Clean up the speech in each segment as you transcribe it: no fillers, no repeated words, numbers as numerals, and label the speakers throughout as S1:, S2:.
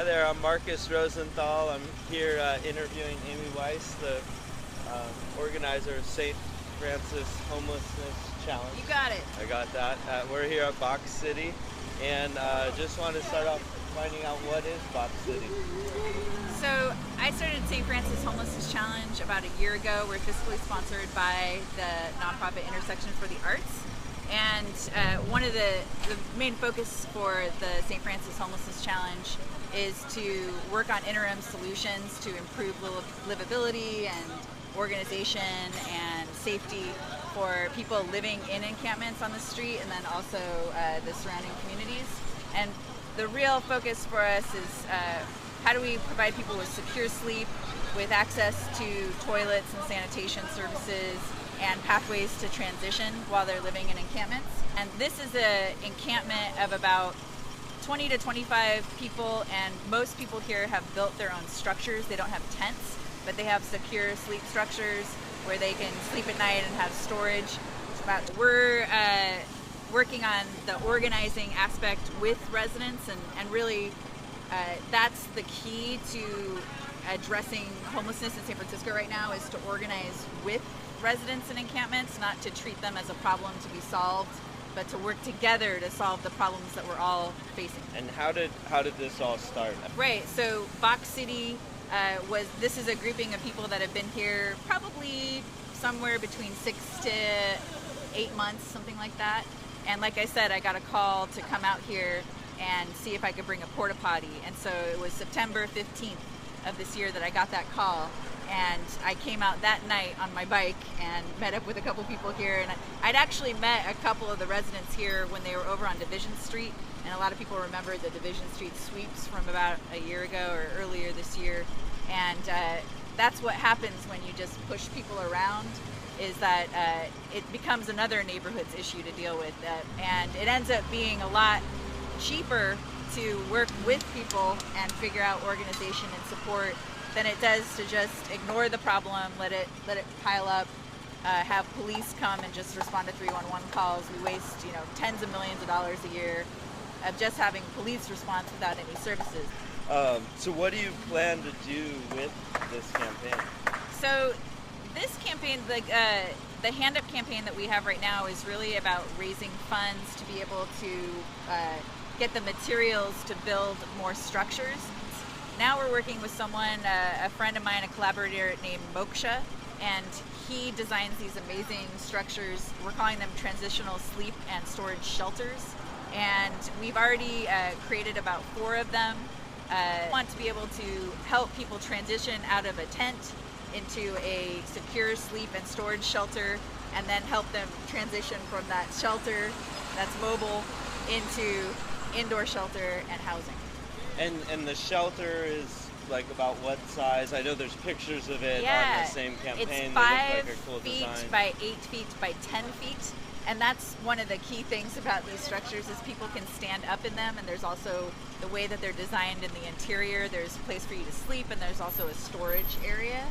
S1: there, I'm Marcus Rosenthal. I'm here interviewing Amy Weiss, the organizer of St. Francis Homelessness Challenge.
S2: You got it.
S1: I got that. We're here at Box City, and just want to start off finding out what is Box City.
S2: So I started St. Francis Homelessness Challenge about a year ago. We're fiscally sponsored by the nonprofit Intersection for the Arts. And one of the main focus for the St. Francis Homelessness Challenge is to work on interim solutions to improve livability and organization and safety for people living in encampments on the street, and then also the surrounding communities. And the real focus for us is how do we provide people with secure sleep, with access to toilets and sanitation services, and pathways to transition while they're living in encampments. And this is an encampment of about 20 to 25 people, and most people here have built their own structures. They don't have tents, but they have secure sleep structures where they can sleep at night and have storage. We're working on the organizing aspect with residents, and really that's the key to addressing homelessness in San Francisco right now, is to organize with residents in encampments, not to treat them as a problem to be solved, but to work together to solve the problems that we're all facing.
S1: And how did this all start?
S2: Right, so Box City this is a grouping of people that have been here probably somewhere between 6 to 8 months, something like that. And like I said, I got a call to come out here and see if I could bring a porta potty. And so it was September 15th of this year that I got that call. And I came out that night on my bike and met up with a couple people here. And I'd actually met a couple of the residents here when they were over on Division Street. And a lot of people remember the Division Street sweeps from about a year ago or earlier this year. And that's what happens when you just push people around, is that it becomes another neighborhood's issue to deal with. And it ends up being a lot cheaper to work with people and figure out organization and support than it does to just ignore the problem, let it pile up, have police come and just respond to 311 calls. We waste tens of millions of dollars a year of just having police response without any services.
S1: So what do you plan to do with this campaign?
S2: So this campaign, the Hand Up campaign that we have right now, is really about raising funds to be able to get the materials to build more structures. Now we're working with someone, a friend of mine, a collaborator named Moksha, and he designs these amazing structures. We're calling them transitional sleep and storage shelters. And we've already created about 4 of them. We want to be able to help people transition out of a tent into a secure sleep and storage shelter, and then help them transition from that shelter that's mobile into indoor shelter and housing.
S1: And the shelter is like about what size? I know there's pictures of it on the same campaign.
S2: It's 5
S1: that look like a cool
S2: feet
S1: design.
S2: by 8 feet by 10 feet. And that's one of the key things about these structures, is people can stand up in them, and there's also the way that they're designed in the interior. There's a place for you to sleep, and there's also a storage area.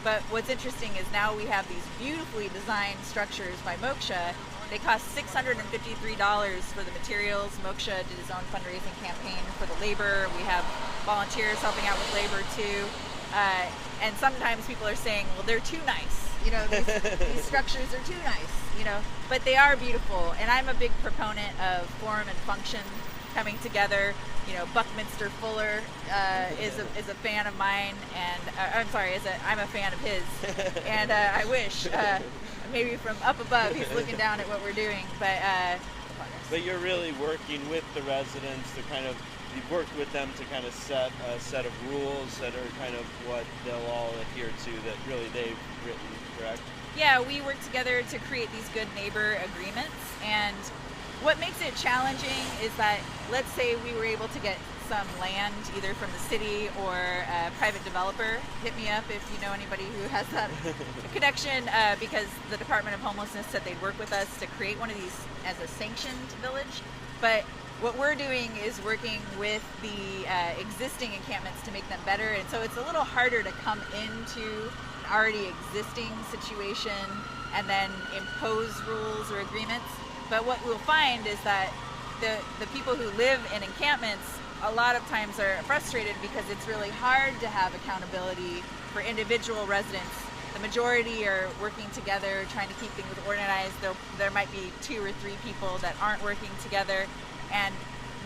S2: But what's interesting is now we have these beautifully designed structures by Moksha. They cost $653 for the materials. Moksha did his own fundraising campaign for the labor. We have volunteers helping out with labor too. And sometimes people are saying, well, they're too nice. These structures are too nice, but they are beautiful. And I'm a big proponent of form and function coming together. Buckminster Fuller is a fan of mine, and I'm a fan of his. And I wish maybe from up above he's looking down at what we're doing.
S1: But you're really working with the residents to you've worked with them to kind of set a set of rules that are kind of what they'll all adhere to, that really they've written, correct?
S2: Yeah, we work together to create these good neighbor agreements. And what makes it challenging is that, let's say we were able to get some land either from the city or a private developer. Hit me up if you know anybody who has that connection, because the Department of Homelessness said they'd work with us to create one of these as a sanctioned village. But what we're doing is working with the existing encampments to make them better, and so it's a little harder to come into an already existing situation and then impose rules or agreements. But what we'll find is that the people who live in encampments a lot of times are frustrated because it's really hard to have accountability for individual residents. The majority are working together, trying to keep things organized. There might be 2 or 3 people that aren't working together. And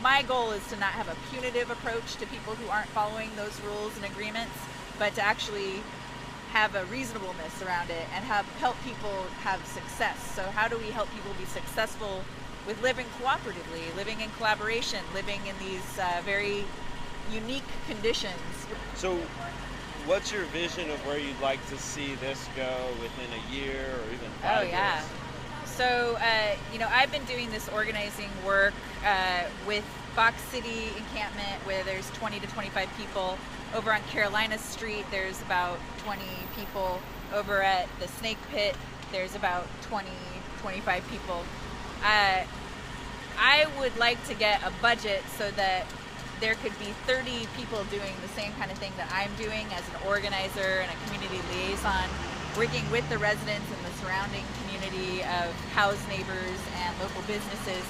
S2: my goal is to not have a punitive approach to people who aren't following those rules and agreements, but to actually have a reasonableness around it and help people have success. So how do we help people be successful with living cooperatively, living in collaboration, living in these very unique conditions?
S1: So what's your vision of where you'd like to see this go within a year or even 5 years?
S2: Oh, yeah. So, I've been doing this organizing work with Box City encampment where there's 20 to 25 people. Over on Carolina Street, there's about 20 people. Over at the Snake Pit, there's about 20, 25 people. I would like to get a budget so that there could be 30 people doing the same kind of thing that I'm doing as an organizer and a community liaison, working with the residents in the surrounding community of housed neighbors and local businesses.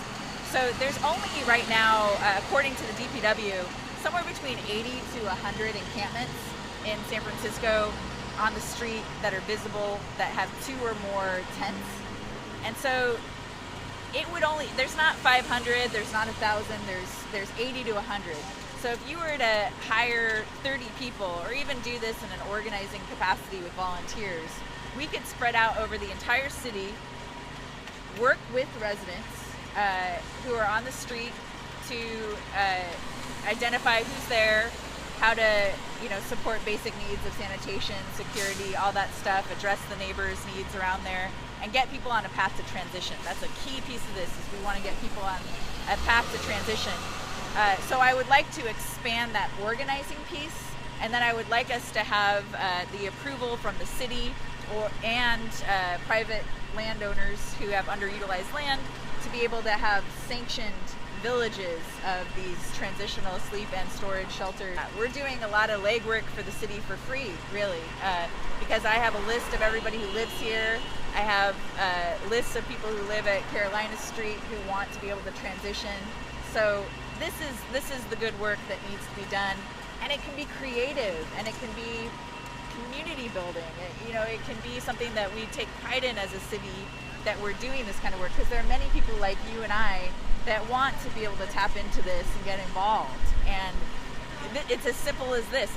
S2: So there's only right now, according to the DPW, somewhere between 80 to 100 encampments in San Francisco on the street that are visible that have 2 or more tents. And so there's not 500, there's not 1,000, there's 80 to 100. So if you were to hire 30 people or even do this in an organizing capacity with volunteers, we could spread out over the entire city, work with residents who are on the street to identify who's there, how to support basic needs of sanitation, security, all that stuff, address the neighbors' needs around there, and get people on a path to transition. That's a key piece of this, is we want to get people on a path to transition. So I would like to expand that organizing piece, and then I would like us to have the approval from the city and private landowners who have underutilized land to be able to have sanctioned villages of these transitional sleep and storage shelters. We're doing a lot of legwork for the city for free, really, because I have a list of everybody who lives here. I have lists of people who live at Carolina Street who want to be able to transition. So this is the good work that needs to be done, and it can be creative, and it can be community building. It can be something that we take pride in as a city, that we're doing this kind of work, because there are many people like you and I that want to be able to tap into this and get involved. And it's as simple as this.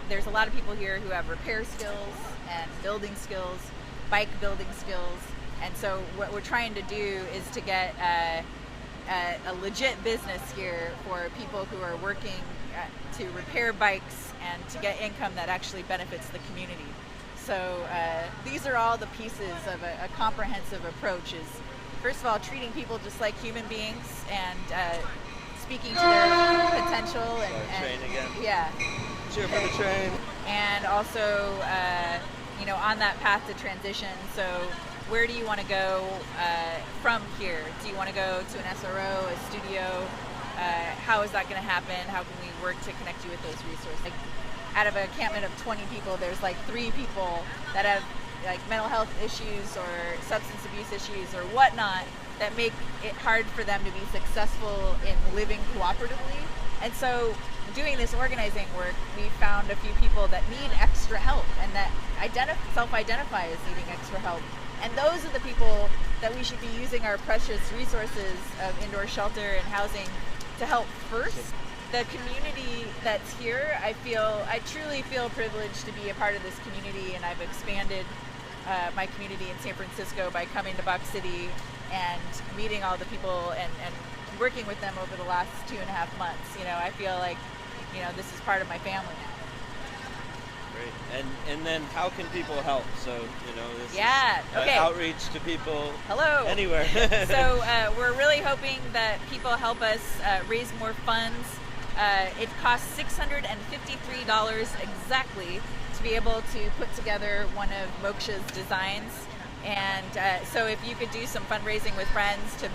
S2: There's a lot of people here who have repair skills and building skills, bike building skills, and so what we're trying to do is to get a legit business here for people who are working to repair bikes and to get income that actually benefits the community. So these are all the pieces of a comprehensive approach. Is first of all treating people just like human beings and speaking to their potential and
S1: train again.
S2: Yeah.
S1: Cheer for the train.
S2: And also, on that path to transition. So where do you want to go from here? Do you want to go to an SRO, a studio? How is that going to happen? How can we work to connect you with those resources? Out of a encampment of 20 people, there's like 3 people that have like mental health issues or substance abuse issues or whatnot that make it hard for them to be successful in living cooperatively. And so doing this organizing work, we found a few people that need extra help and that self-identify as needing extra help. And those are the people that we should be using our precious resources of indoor shelter and housing to help first. The community that's here, I truly feel privileged to be a part of this community, and I've expanded my community in San Francisco by coming to Box City and meeting all the people and working with them over the last 2.5 months. I feel like, this is part of my family now.
S1: Great. And then how can people help? So, this
S2: okay.
S1: Outreach to people.
S2: Hello.
S1: Anywhere.
S2: So we're really hoping that people help us raise more funds. It costs $653 exactly to be able to put together one of Moksha's designs. And so if you could do some fundraising with friends to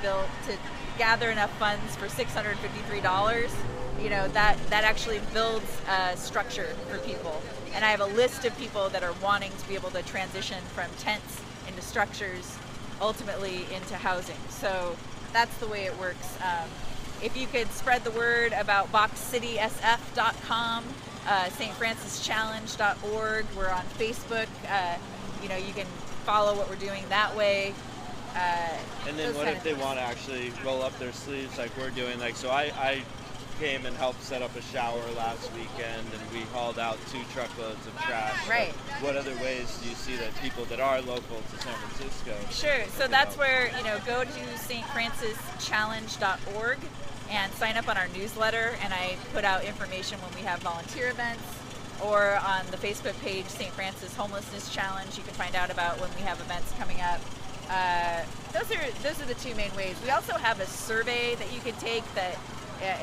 S2: gather enough funds for $653, that actually builds a structure for people. And I have a list of people that are wanting to be able to transition from tents into structures, ultimately into housing. So that's the way it works. if you could spread the word about boxcitysf.com, stfrancischallenge.org. We're on Facebook. You can follow what we're doing that way.
S1: And then what if they want to actually roll up their sleeves like we're doing? Like, so I came and helped set up a shower last weekend, and we hauled out 2 truckloads of trash.
S2: Right.
S1: But what other ways do you see that people that are local to San Francisco?
S2: Sure. So that's where, go to stfrancischallenge.org and sign up on our newsletter, and I put out information when we have volunteer events, or on the Facebook page, St. Francis Homelessness Challenge. You can find out about when we have events coming up. Those are the 2 main ways. We also have a survey that you can take that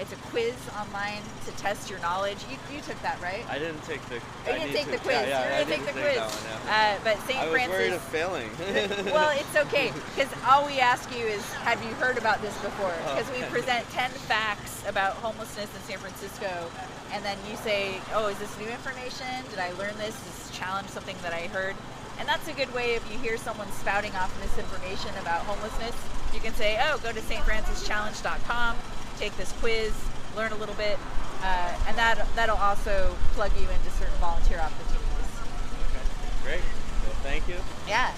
S2: it's a quiz online to test your knowledge. You took that, right?
S1: I didn't take the.
S2: You didn't take the quiz.
S1: Yeah,
S2: You're
S1: I
S2: going to take the
S1: didn't
S2: quiz.
S1: that one, yeah.
S2: But St. Francis.
S1: I was worried of failing.
S2: Well, it's okay, because all we ask you is, have you heard about this before? Because we present 10 facts about homelessness in San Francisco, and then you say, oh, is this new information? Did I learn this? Is this challenge something that I heard? And that's a good way, if you hear someone spouting off misinformation about homelessness, you can say, oh, go to stfrancischallenge.com, take this quiz, learn a little bit, and that'll also plug you into certain volunteer opportunities.
S1: Okay, great. Well, thank you.
S2: Yeah.